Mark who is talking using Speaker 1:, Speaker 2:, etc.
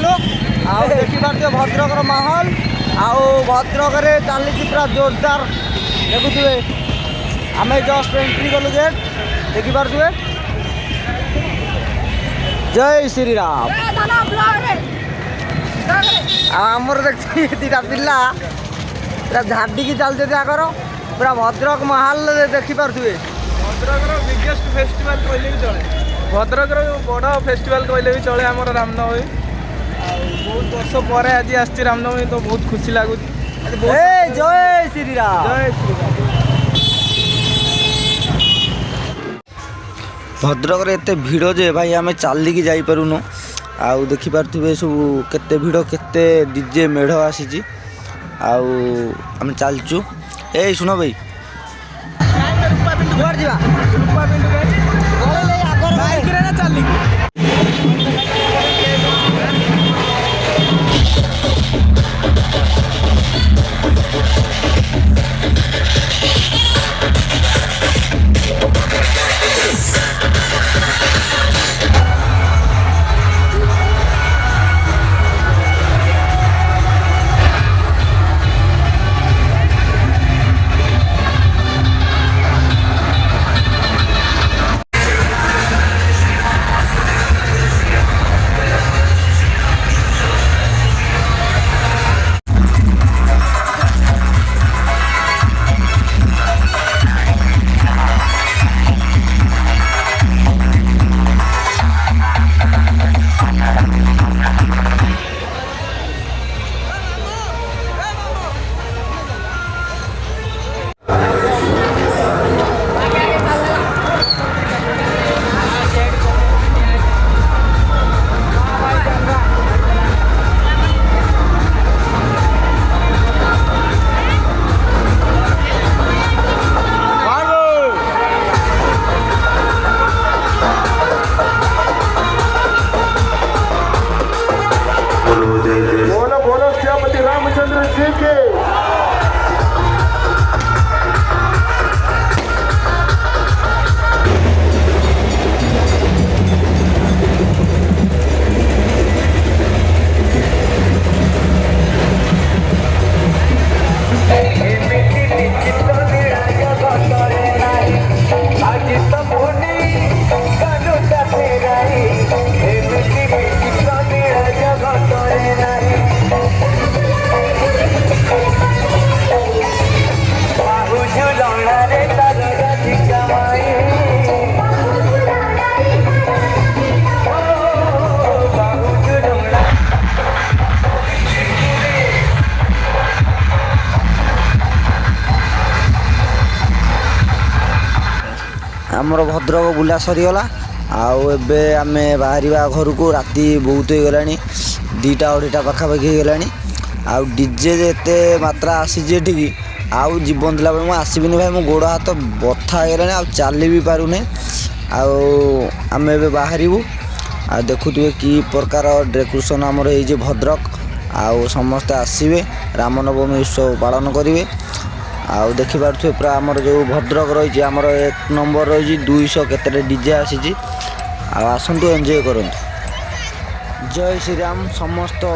Speaker 1: पहुँचीगलु देखिपे भद्रकर माहौल आउ भद्रक चली पूरा जोरदार देखुए आम जस्ट एंट्री कलु गेट देखिपे जय श्री राम आमर देखिए दीटा पिला पूरा झाड़िकी चलते आगर पूरा भद्रक माहौल देखिपे
Speaker 2: भद्रक बिगेस्ट फेस्टिवल कहले भी चले भद्रक बड़ फेस्टिवल कहले भी चले आमर रामनवमी बहुत वर्ष पर आज आसची रामनवमी तो बहुत खुशी लगुच
Speaker 1: जय श्री राम
Speaker 2: जय श्री राम।
Speaker 1: भद्रक रे एते भिड़ जे भाई आमे चलिकी जापरूनु आउ देखिपे सब केते भिड़ केते डीजे मेढ़ आसी आम चलचु ए सुनो भाई
Speaker 2: बोलो श्रीपति रामचंद्र जी के
Speaker 1: आमर भद्रक बुला सरीगला आबे आम बाहर घर को राति बहुत हो गला 2टा 2:30 पाखापाखि हो गला आउ डीजे एते मात्रा आसी आउ जीवन दिला मुझे आसबिनी भाई मो गोड़ हाथ बथा हो गला चली भी पारूने आम ए बाहर आ देखुए कि प्रकार डेकोरेशन आमर हो भद्रक आउ समस्ते आसवे रामनवमी उत्सव पालन करेंगे आउ देखिपे पूरा आमर जो भद्रक रही आमर 1 नंबर रही 200 केते डीजे आसी आसतु एंजॉय करंतु जय श्री राम समस्त।